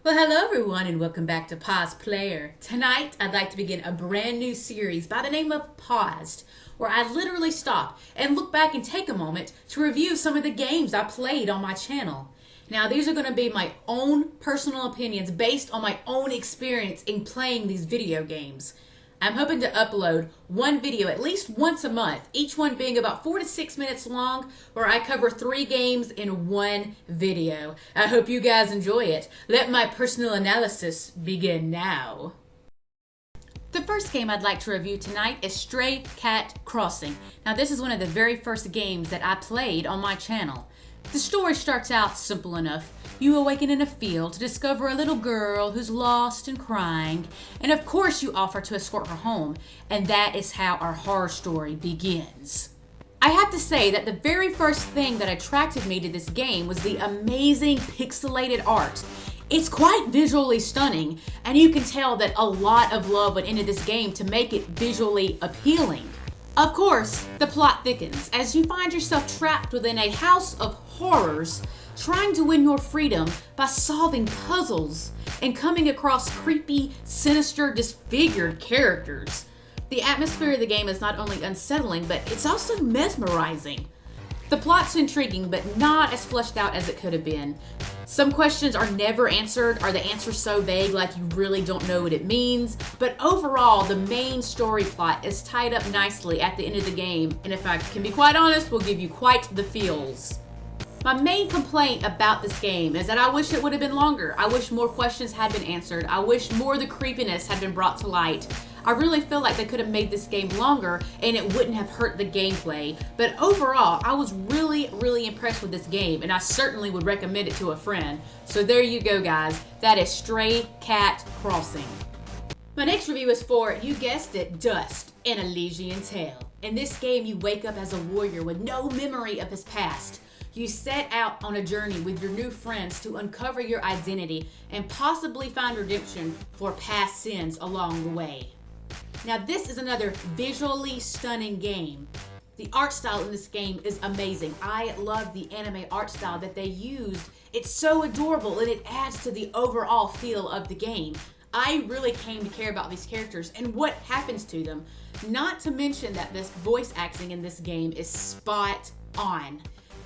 Well, hello everyone and welcome back to PawsPlayer. Tonight, I'd like to begin a brand new series by the name of Pawsed, where I literally stop and look back and take a moment to review some of the games I played on my channel. Now, these are going to be my own personal opinions based on my own experience in playing these video games. I'm hoping to upload one video at least once a month, each one being about 4 to 6 minutes long, where I cover 3 games in one video. I hope you guys enjoy it. Let my personal analysis begin now. The first game I'd like to review tonight is Stray Cat Crossing. Now, this is one of the very first games that I played on my channel. The story starts out simple enough. You awaken in a field to discover a little girl who's lost and crying, and of course you offer to escort her home, and that is how our horror story begins. I have to say that the very first thing that attracted me to this game was the amazing pixelated art. It's quite visually stunning, and you can tell that a lot of love went into this game to make it visually appealing. Of course, the plot thickens as you find yourself trapped within a house of horrors, trying to win your freedom by solving puzzles and coming across creepy, sinister, disfigured characters. The atmosphere of the game is not only unsettling, but it's also mesmerizing. The plot's intriguing, but not as fleshed out as it could have been. Some questions are never answered, or the answer's so vague like you really don't know what it means. But overall, the main story plot is tied up nicely at the end of the game, and if I can be quite honest, will give you quite the feels. My main complaint about this game is that I wish it would have been longer. I wish more questions had been answered. I wish more of the creepiness had been brought to light. I really feel like they could have made this game longer and it wouldn't have hurt the gameplay. But overall, I was really impressed with this game, and I certainly would recommend it to a friend. So there you go, guys. That is Stray Cat Crossing. My next review is for, you guessed it, Dust, An Elysian Tale. In this game, you wake up as a warrior with no memory of his past. You set out on a journey with your new friends to uncover your identity and possibly find redemption for past sins along the way. Now, this is another visually stunning game. The art style in this game is amazing. I love the anime art style that they used. It's so adorable and it adds to the overall feel of the game. I really came to care about these characters and what happens to them. Not to mention that this voice acting in this game is spot on.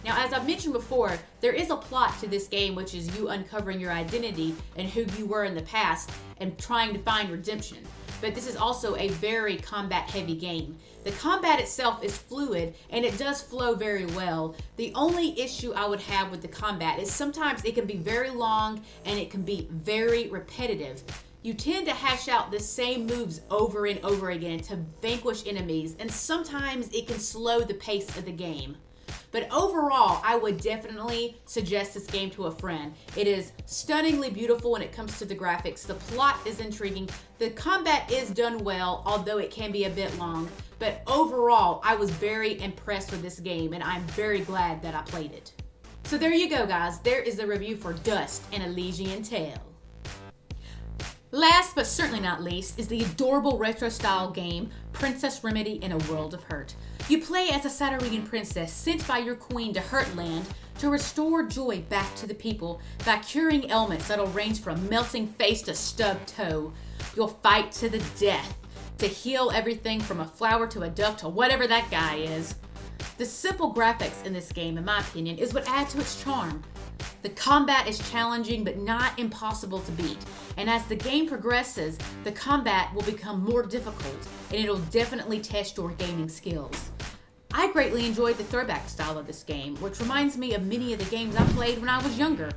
Now, as I've mentioned before, there is a plot to this game, which is you uncovering your identity and who you were in the past and trying to find redemption. But this is also a very combat-heavy game. The combat itself is fluid and it does flow very well. The only issue I would have with the combat is sometimes it can be very long and it can be very repetitive. You tend to hash out the same moves over and over again to vanquish enemies, and sometimes it can slow the pace of the game. But overall, I would definitely suggest this game to a friend. It is stunningly beautiful when it comes to the graphics. The plot is intriguing. The combat is done well, although it can be a bit long. But overall, I was very impressed with this game, and I'm very glad that I played it. So there you go, guys. There is the review for Dust, An Elysian Tale. Last but certainly not least is the adorable retro-style game Princess Remedy in a World of Hurt. You play as a Satyrian princess sent by your queen to Hurtland to restore joy back to the people by curing ailments that'll range from melting face to stubbed toe. You'll fight to the death to heal everything from a flower to a duck to whatever that guy is. The simple graphics in this game, in my opinion, is what adds to its charm. The combat is challenging but not impossible to beat, and as the game progresses, the combat will become more difficult and it'll definitely test your gaming skills. I greatly enjoyed the throwback style of this game, which reminds me of many of the games I played when I was younger.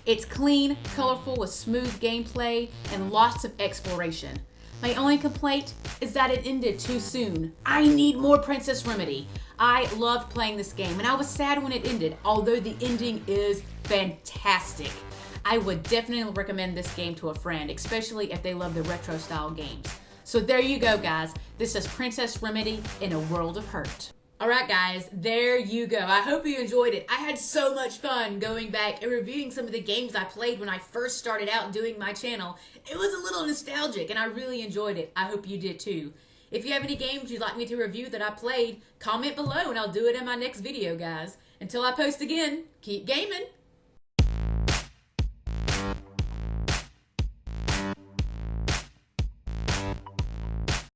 It's clean, colorful, with smooth gameplay and lots of exploration. My only complaint is that it ended too soon. I need more Princess Remedy. I loved playing this game and I was sad when it ended, although the ending is fantastic. I would definitely recommend this game to a friend, especially if they love the retro style games. So there you go, guys. This is Princess Remedy in a World of Hurt. Alright guys, there you go. I hope you enjoyed it. I had so much fun going back and reviewing some of the games I played when I first started out doing my channel. It was a little nostalgic and I really enjoyed it. I hope you did too. If you have any games you'd like me to review that I played, comment below and I'll do it in my next video, guys. Until I post again, keep gaming!